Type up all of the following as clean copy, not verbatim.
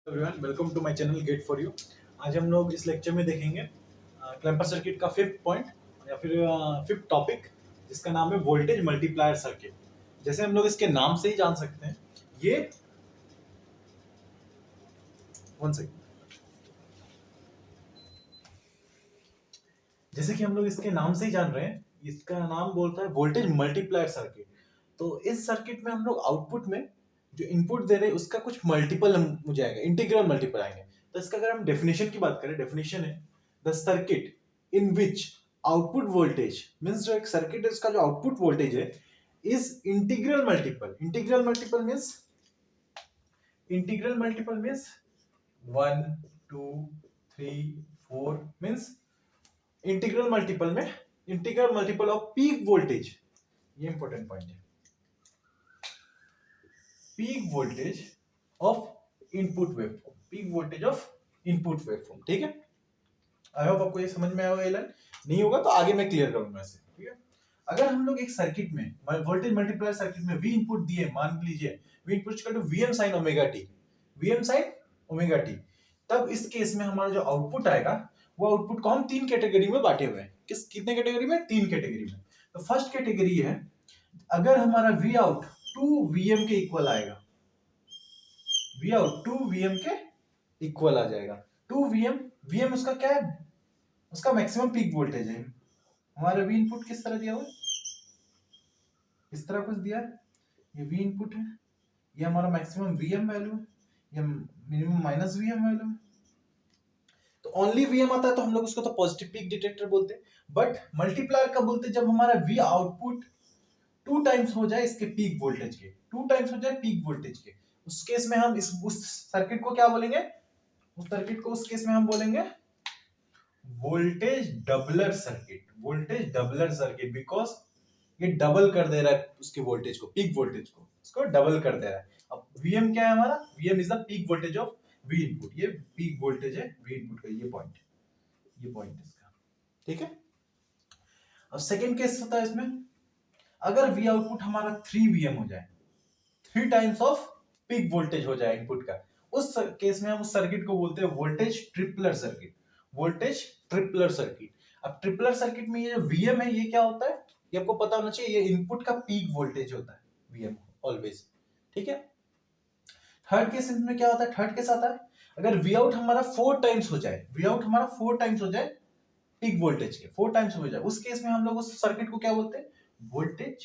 Everyone, welcome to my channel get for you. आज हम लोग इस लेक्चर में देखेंगे क्लैंपर सर्किट का फिफ्थ पॉइंट या फिर फिफ्थ टॉपिक, जिसका नाम है वोल्टेज मल्टीप्लायर सर्किट। जैसे हम लोग इसके नाम से ही जान सकते हैं, ये वन सेकंड जैसे कि हम लोग इसके नाम से ही जान रहे हैं, इसका नाम बोलता है वोल्टेज मल्टीप्लायर सर्किट। तो इस सर्किट में हम लोग आउटपुट में जो इनपुट दे रहे हैं उसका कुछ मल्टीपल मुझे आएगा, इंटीग्रल मल्टीपल आएंगे। तो इसका अगर हम डेफिनेशन की बात करें, डेफिनेशन है the circuit in which output voltage means, जो एक सर्किट है उसका जो आउटपुट वोल्टेज है is integral multiple. Integral multiple means 1 2 3 4 means integral multiple off peak voltage. ये इंपॉर्टेंट पॉइंट है, peak voltage of input waveform, peak voltage of input waveform. ठीक है, आई होप आपको ये समझ में आया होगा। नहीं होगा तो आगे मैं क्लियर करूंगा इसे। ठीक है, अगर हम लोग एक सर्किट में वोल्टेज मल्टीप्लायर सर्किट में वी इनपुट दिए, मान लीजिए V input equal to VM sine omega T, VM sine omega T, तब इस केस में हमारा जो आउटपुट आएगा वो आउटपुट को हम तीन कैटेगरी में बांटे हुए हैं। कितने कैटेगरी में? तीन कैटेगरी में। तो फर्स्ट कैटेगरी है, अगर हमारा वी आउट 2 वीएम के इक्वल आएगा, वी आउट 2 वीएम के इक्वल आ जाएगा। 2 वीएम, वीएम उसका क्या है? उसका मैक्सिमम पीक वोल्टेज है। हमारा वी इनपुट किस तरह दिया हुआ है? इस तरह कुछ दिया है। ये वी इनपुट है, ये हमारा मैक्सिमम वीएम वैल्यू है, ये मिनिमम माइनस वीएम वैल्यू है। तो ओनली वीएम आता है तो हम लोग उसको तो पॉजिटिव पीक डिटेक्टर बोलते हैं। बट मल्टीप्लायर कब बोलते हैं? जब हमारा वी आउटपुट 2 टाइम्स हो जाए इसके पीक वोल्टेज के, 2 टाइम्स हो जाए पीक वोल्टेज के, उस केस में हम उस सर्किट को क्या बोलेंगे? उस सर्किट को उस केस में हम बोलेंगे voltage doubler circuit. Voltage doubler circuit, because ये डबल कर दे रहा है उसके वोल्टेज को, पीक वोल्टेज को, इसको डबल कर दे रहा है। अब वीएम क्या है हमारा? VM is the peak voltage of we input. ये पीक वोल्टेज है वी इनपुट का, ये पॉइंट इसका। ठीक है, अब सेकंड केस होता है इसमें, अगर वी आउटपुट हमारा 3 वीएम हो जाए, 3 टाइम्स ऑफ पीक वोल्टेज हो जाए इनपुट का, उस केस में हम उस सर्किट को बोलते हैं voltage tripler circuit. Voltage tripler circuit. अब ट्रिपलर सर्किट में ये जो वीएम है ये क्या होता है? ये आपको पता होना चाहिए, ये इनपुट का पीक वोल्टेज होता है वीएम ऑलवेज। ठीक है, थर्ड केस में क्या होता है? थर्ड केस आता है, अगर वी आउट हमारा 4 टाइम्स हो जाए, वी आउट हमारा 4 टाइम्स हो जाए पीक वोल्टेज के, 4 टाइम्स हो जाए, उस केस में हम लोग उस सर्किट को क्या बोलते हैं? Voltage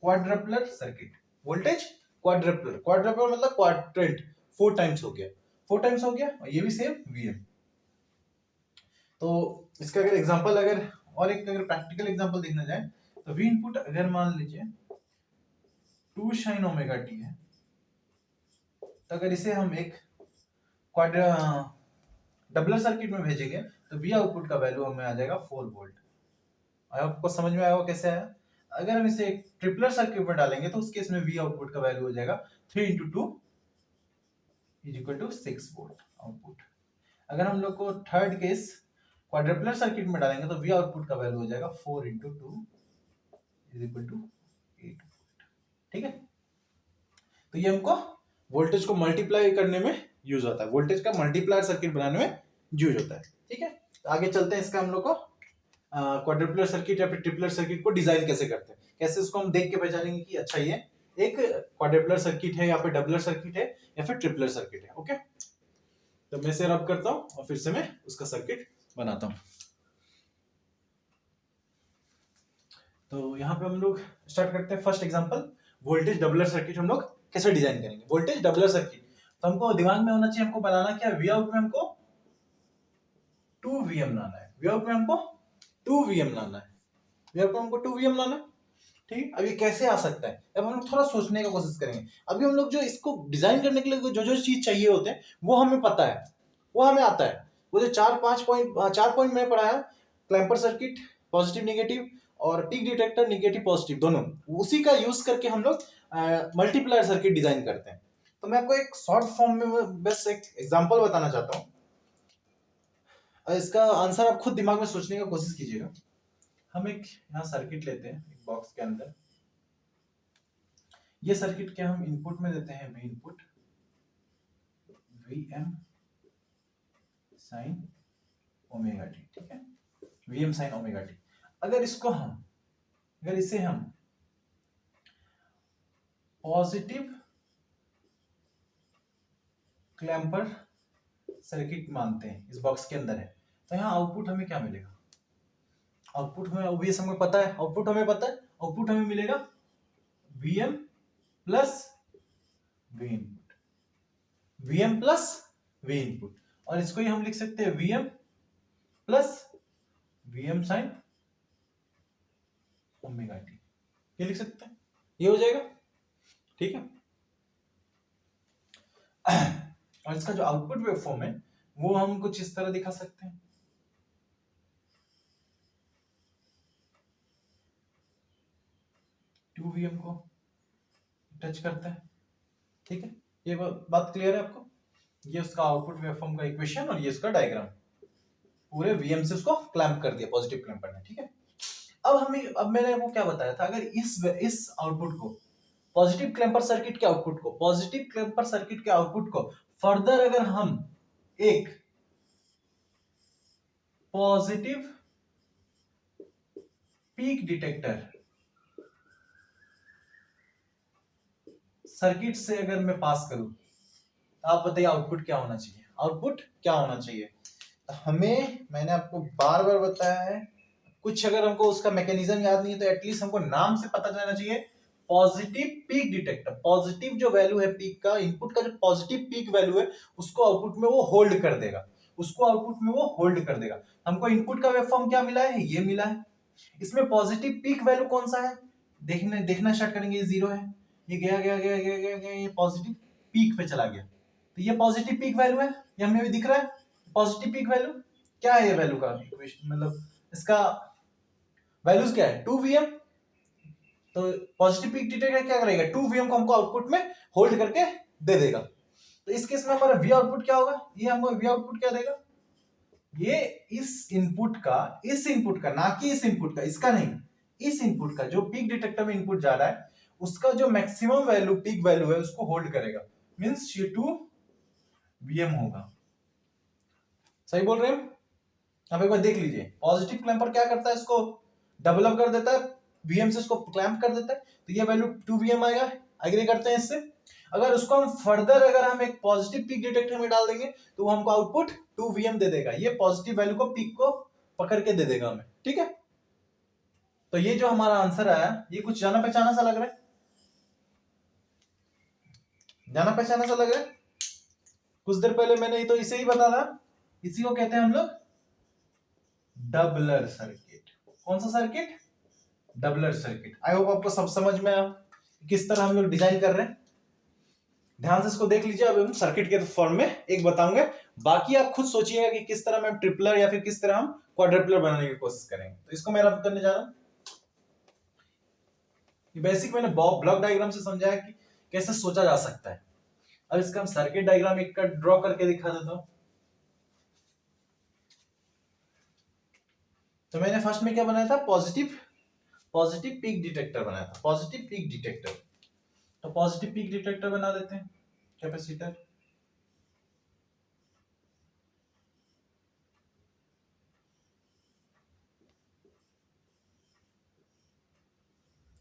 quadrupler circuit. Voltage quadrupler, quadrupler मतलब क्वाड्रेंट, 4 टाइम्स हो गया, 4 टाइम्स हो गया, और ये भी सेम वीएम। तो इसका अगर एग्जांपल, अगर प्रैक्टिकल एग्जांपल देखना जाए, तो वी इनपुट अगर मान लीजिए 2 साइन ओमेगा टी है, तो अगर इसे हम एक क्वाड्र डबलर सर्किट में भेजेंगे तो वी आउटपुट का वैल्यू हमें आ जाएगा 4 वोल्ट। आपको समझ में आया होगा कैसे आया? अगर हम इसे एक ट्रिपलर सर्किट में डालेंगे तो उस केस में वी आउटपुट का वैल्यू हो जाएगा 3 into 2 is equal to 6 volt output. अगर हम लोग को थर्ड केस क्वाड्रपलर सर्किट में डालेंगे तो वी आउटपुट का वैल्यू हो जाएगा 4 into 2 is equal to 8 volt. ठीक है, तो ये हमको वोल्टेज को मल्टीप्लाई करने में यूज होता है, वोल्टेज का मल्टीप्लायर सर्किट बनाने में यूज होता है। ठीक है, तो आगे चलते हैं, इसका हम लोग को क्वाड्रुपलर सर्किट या फिर ट्रिपलर सर्किट को डिजाइन कैसे करते हैं, कैसे उसको हम देख के पहचानेंगे कि अच्छा ये एक क्वाड्रुपलर सर्किट है या फिर डबलर सर्किट है या फिर ट्रिपलर सर्किट है। ओके, तो मैं इसे रब करता हूं और फिर से मैं उसका सर्किट बनाता हूं। तो यहाँ पे हम लोग स्टार्ट करते हैं first example, voltage doubler circuit हम लोग कैसे डिजाइन करेंगे। वोल्टेज डबलर सर्किट, तो हमको दिमाग में होना चाहिए, हमको बनाना क्या है? वी आउट में हमको 2 वीएम लाना है, वी आउट में हमको 2 वीएम लाना है, वी आउट में हमको 2 वीएम लाना है। ठीक, अब ये कैसे आ सकता है? अब हम लोग थोड़ा सोचने का कोशिश करेंगे। अभी हम लोग जो इसको डिजाइन करने के लिए जो जो चीज चाहिए होते हैं वो हमें पता है, वो हमें आता है। वो जो 4 पॉइंट मैंने पढ़ाया, क्लैंपर सर्किट पॉजिटिव नेगेटिव और पीक डिटेक्टर नेगेटिव पॉजिटिव दोनों, उसी का यूज करके हम लोग मल्टीप्लायर सर्किट डिजाइन करते हैं। तो मैं आपको एक शॉर्ट फॉर्म में बस एक एग्जांपल बताना चाहता हूँ, इसका आंसर आप खुद दिमाग में सोचने का कोशिश कीजिएगा। हम एक यहाँ सर्किट लेते हैं, एक बॉक्स के अंदर ये सर्किट के हम इनपुट में देते हैं V input, V M sine omega T, ठीक है, V M sine omega T. अगर इसे हम पॉजिटिव क्लैम्पर सर्किट मानते हैं, इस बॉक्स के अंदर है, तो यहाँ आउटपुट हमें क्या मिलेगा? आउटपुट हमें ओबीएस हमें पता है, आउटपुट हमें मिलेगा Vm plus we input, Vm plus we input, और इसको ही हम लिख सकते हैं Vm plus Vm sign omega T, ये लिख सकते हैं, ये हो जाएगा, ठीक है। और इसका जो आउटपुट वेवफॉर्म है वो हम कुछ इस तरह दिखा सकते हैं, 2Vm को टच करता है, ठीक है, ये बात क्लियर है आपको? ये उसका आउटपुट वेवफॉर्म का इक्वेशन और ये उसका डायग्राम, पूरे Vm से उसको क्लैंप कर दिया पॉजिटिव क्लैंपर ने, ठीक है। अब मैंने वो क्या बताया था, अगर इस आउटपुट को पॉजिटिव क्लैंपर सर्किट के आउटपुट को फर्दर अगर हम एक पॉजिटिव पीक डिटेक्टर सर्किट से अगर मैं पास करूं, आप बताइए आउटपुट क्या होना चाहिए? मैंने आपको बार बार बताया है, कुछ अगर हमको उसका मैकेनिज्म याद नहीं है तो एटलीस्ट हमको नाम से पता चलना चाहिए, पॉजिटिव पीक डिटेक्टर, पॉजिटिव जो वैल्यू है पीक का, इनपुट का जो पॉजिटिव पीक वैल्यू है उसको आउटपुट में वो होल्ड कर देगा, हमको इनपुट का वेवफॉर्म क्या मिला है? ये मिला है। इसमें पॉजिटिव पीक वैल्यू कौन सा है? देखना स्टार्ट करेंगे, ये 0 है, ये गया, ये पॉजिटिव पीक पे चला गया, तो ये पॉजिटिव पीक वैल्यू है, ये हमें भी दिख रहा है पॉजिटिव पीक वैल्यू। क्या है ये वैल्यू का इक्वेशन, मतलब इसका वैल्यूज क्या है? 2Vm, तो पॉजिटिव पीक डिटेक्टर क्या करेगा? 2Vm को हमको आउटपुट में होल्ड करके दे देगा, तो इस केस में हमारा V आउटपुट क्या होगा? ये हमको V आउटपुट क्या देगा? ये इस इनपुट का ना कि इस इनपुट का, इसका नहीं, इस इनपुट का जो पीक डिटेक्टर में इनपुट जा रहा है उसका जो मैक्सिमम वैल्यू पीक वैल्यू है उसको होल्ड करेगा, मींस ये 2Vm होगा। सही बोल रहे हैं? अब एक बार देख लीजिए, पॉजिटिव क्लैंपर क्या करता है, इसको डबल अप कर देता है, Vm से इसको क्लैंप कर देता है, तो ये वैल्यू 2Vm आएगा। एग्री करते हैं इससे? अगर उसको हम फर्दर अगर हम एक पॉजिटिव पीक डिटेक्टर में डाल देंगे तो वो हमको आउटपुट 2Vm दे देगा, ये पॉजिटिव वैल्यू को पीक को पकड़ के दे देगा हमें, ठीक है। तो ये जो हमारा आंसर आया ये कुछ जाना पहचाना सा लग रहा है, कुछ देर पहले मैंने तो इसे ही बताया, इसी को कहते हैं हम लोग डबलर सर्किट। कौन सा circuit? Doubler circuit. I hope आपको सब समझ में आया किस तरह हम लोग डिजाइन कर रहे हैं, ध्यान से इसको देख लीजिए। अब हम सर्किट के फॉर्म में एक बताऊंगे, बाकी आप खुद सोचिएगा कि किस तरह हम ट्रिपलर या फिर किस तरह हम क्वाड्रपलर बनाने की कोशिश करेंगे। तो इसको मैं रब करने जा रहा हूं, बेसिक मैंने ब्लॉक डायग्राम से समझाया कि कैसे सोचा जा सकता है। अब इसका हम सर्किट डायग्राम एक का ड्रॉ करके दिखा देता हूं। तो मैंने फर्स्ट में क्या बनाया था? पॉजिटिव पीक डिटेक्टर बनाया था, पॉजिटिव पीक डिटेक्टर। तो पॉजिटिव पीक डिटेक्टर बना देते हैं, कैपेसिटर,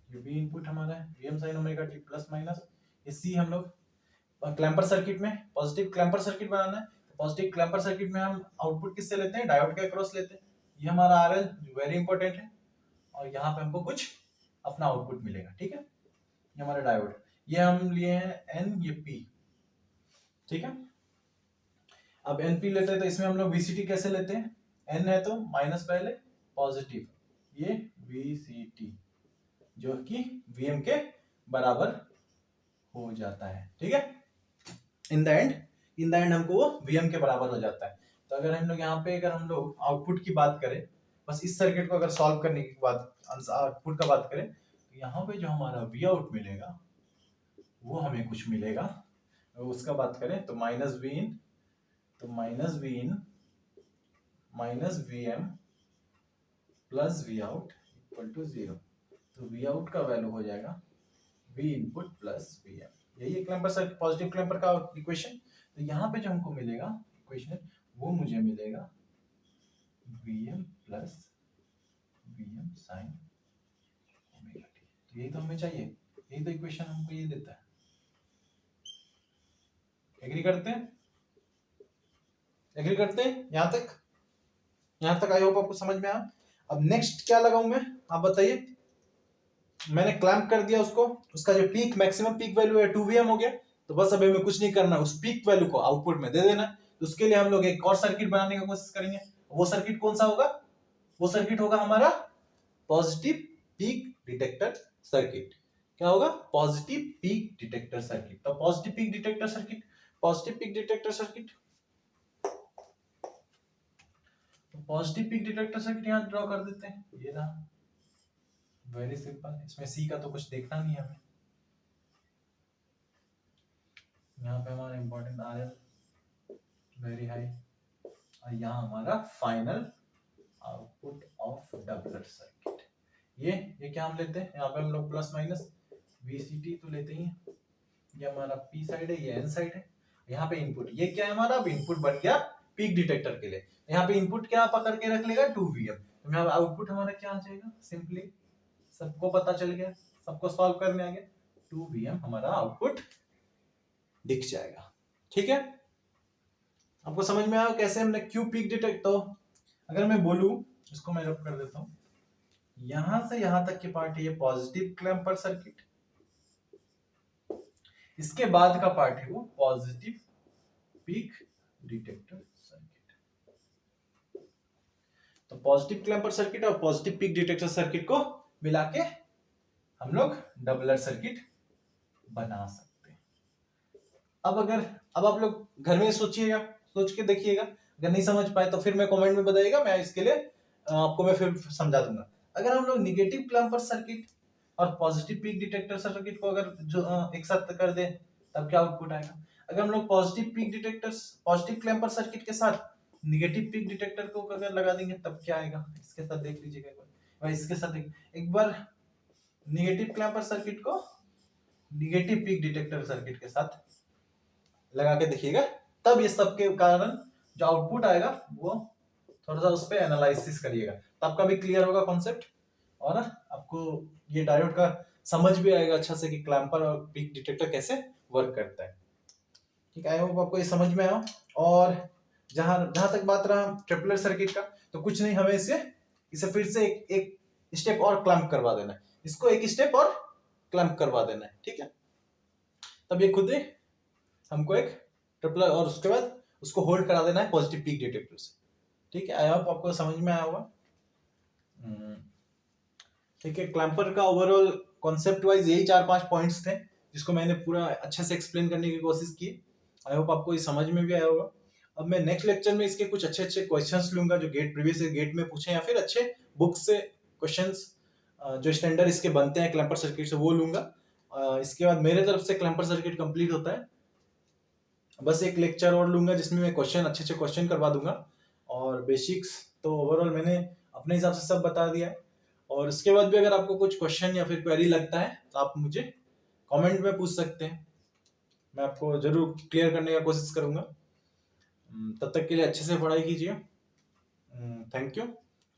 ये भी इनपुट हमारा है, Vm sin omega t plus minus, इसी हम लोग क्लैंपर सर्किट में पॉजिटिव क्लैंपर सर्किट बनाना है। पॉजिटिव क्लैंपर सर्किट में हम आउटपुट किससे लेते हैं? डायोड के अक्रॉस लेते हैं, ये हमारा RL जो वेरी इंपॉर्टेंट है, और यहाँ पे हमको कुछ अपना आउटपुट मिलेगा, ठीक है। ये हमारा डायोड, ये हम लिए हैं N, ये P, ठीक है। अब NP लेते हैं तो इसमें हम लोग VCT कैसे लेते हैं? N है तो माइनस पहले पॉजिटिव, ये VCT जो कि Vm के बराबर हो जाता है, ठीक है। इन द एंड हमको वो Vm के बराबर हो जाता है। तो अगर हम लोग यहाँ पे अगर हम लोग आउटपुट की बात करें, बस इस सर्किट को अगर सॉल्व करने के बाद आउटपुट का बात करें, तो यहाँ पे जो हमारा V आउट मिलेगा वो हमें कुछ मिलेगा, उसका बात करें तो minus V in minus Vm plus V out equal to 0। तो V आउट का वैल्यू हो जाएगा V इनपुट प्लस Vm, यही है क्लैंपर सर्किट, पॉजिटिव क्लैंपर का इक्वेशन। तो यहाँ पे जो हमको मिलेगा इक्वेशन वो मुझे मिलेगा Vm plus Vm sign omega T. तो यही तो हमें चाहिए, यही तो इक्वेशन हमको ये देता है। एग्री करते हैं? एग्री करते हैं? यहाँ तक आई होप आपको समझ में आया। अब नेक्स्ट क्या लगाऊं मैं, आप बताइए। मैंने क्लैंप कर दिया उसको, उसका जो पीक मैक्सिमम पीक वैल्यू है 2Vm हो गया। तो बस अब हमें कुछ नहीं करना, उस पीक वैल्यू को आउटपुट में दे देना। तो उसके लिए हम लोग एक और सर्किट बनाने की कोशिश करेंगे। वो सर्किट कौन सा होगा? वो सर्किट होगा हमारा पॉजिटिव पीक डिटेक्टर सर्किट। क्या होगा? Positive peak detector circuit. तो positive peak detector circuit, positive peak detector circuit, positive peak detector circuit यहां ड्रॉ कर देते हैं। ये रहा, वेरी सिंपल। इसमें सी का तो कुछ देखना नहीं है हमें। यहाँ पे हमारा इंपॉर्टेंट RL वेरी हाई, और यहाँ हमारा final output of doubler circuit. ये क्या हम लेते हैं, यहाँ पे हम लोग प्लस माइनस VCT तो लेते ही हैं। ये हमारा P साइड है, ये N साइड है। यहाँ पे इनपुट, ये क्या है हमारा? अब इनपुट बन गया पीक डिटेक्टर के लिए। यहाँ पे इनपुट क्या पकड़ के रख लेगा? 2Vm। तो यहाँ आउटपुट हमारा क्या आ जाएगा? सिंपली सबको पता चल गया, सबको सॉल्व करने आ गया, 2Vm हमारा आउटपुट दिख जाएगा। ठीक है, आपको समझ में आया कैसे हमने क्यू पीक डिटेक्ट। तो अगर मैं बोलूं, इसको मैं रब कर देता हूं, यहां से यहां तक की पार्ट है ये पॉजिटिव क्लैंपर सर्किट, इसके बाद का पार्ट है वो पॉजिटिव पीक डिटेक्टर सर्किट। तो पॉजिटिव क्लैंपर सर्किट और पॉजिटिव पीक डिटेक्टर सर्किट को मिला के हम लोग डबलर सर्किट बना सकते हैं। अब आप लोग घर में सोचिएगा, सोच के देखिएगा। अगर नहीं समझ पाए तो फिर मैं कमेंट में बताइएगा, मैं इसके लिए आपको मैं फिर समझा दूंगा। अगर हम लोग निगेटिव क्लैंपर सर्किट और पॉजिटिव पीक डिटेक्टर सर्किट को अगर जो एक साथ कर दें तब क्या आउटपुट आएगा? अगर हम लोग positive peak detector, positive clamper circuit के साथ निगेटिव पीक डिटेक्टर को अगर लगा देंगे तब क्या आएगा? इसके साथ देख लीजिएगा एक बार, इसके साथ एक बार निगेटिव क्लैंपर सर्किट को निगेटिव पीक डिटेक्टर सर्किट के साथ लगा के देखिएगा, तब ये सब के कारण जो आउटपुट आएगा वो थोड़ा सा उस पर एनालिसिस करिएगा, तो आपका भी क्लियर होगा कॉन्सेप्ट, और आपको ये डायोड का समझ भी आएगा अच्छा से कि क्लैंपर और पीक डिटेक्टर कैसे वर्क करता है। ठीक है, आई होप आपको ये समझ में आया। और जहां जहां तक बात रहा ट्रिपलर सर्किट का, तो कुछ नहीं, हमें इसे फिर से एक स्टेप और क्लैंप करवा देना है, इसको एक स्टेप और क्लैंप करवा देना है। ठीक है, तब ये खुद ही हमको एक ट्रिपलर, और उसके बाद उसको होल्ड करा देना है पॉजिटिव पीक डिटेक्टर से। ठीक है, आई होप आपको समझ में आया होगा। ठीक है, क्लैंपर का ओवरऑल कॉन्सेप्ट वाइज यही 4-5 पॉइंट्स थे जिसको मैंने पूरा अच्छे से एक्सप्लेन करने की कोशिश की। आई होप आपको ये समझ में भी आया होगा। अब मैं नेक्स्ट लेक्चर में इसके कुछ अच्छे अच्छे क्वेश्चंस लूंगा जो प्रीवियस गेट में पूछे, या फिर अच्छे बुक से क्वेश्चंस जो स्टैंडर्ड इसके बनते हैं क्लैंपर सर्किट से, वो लूंगा। इसके बाद मेरे तरफ से क्लैंपर सर्किट कंप्लीट होता है। बस एक लेक्चर और लूंगा जिसमें मैं अच्छे अच्छे क्वेश्चन करवा दूंगा, और बेसिक्स तो ओवरऑल मैंने अपने हिसाब से सब बता दिया है। और इसके बाद भी अगर आपको कुछ क्वेश्चन या फिर क्वेरी लगता है तो आप मुझे कमेंट में पूछ सकते हैं, मैं आपको जरूर क्लियर करने का कोशिश करूंगा। तब तक के लिए अच्छे से पढ़ाई कीजिए। थैंक यू,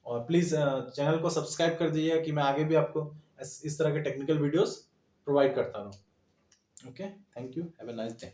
और प्लीज चैनल को सब्सक्राइब कर दीजिएगा कि मैं आगे भी आपको इस तरह के टेक्निकल वीडियोस प्रोवाइड करता रहूं। Okay, thank you, have a nice day.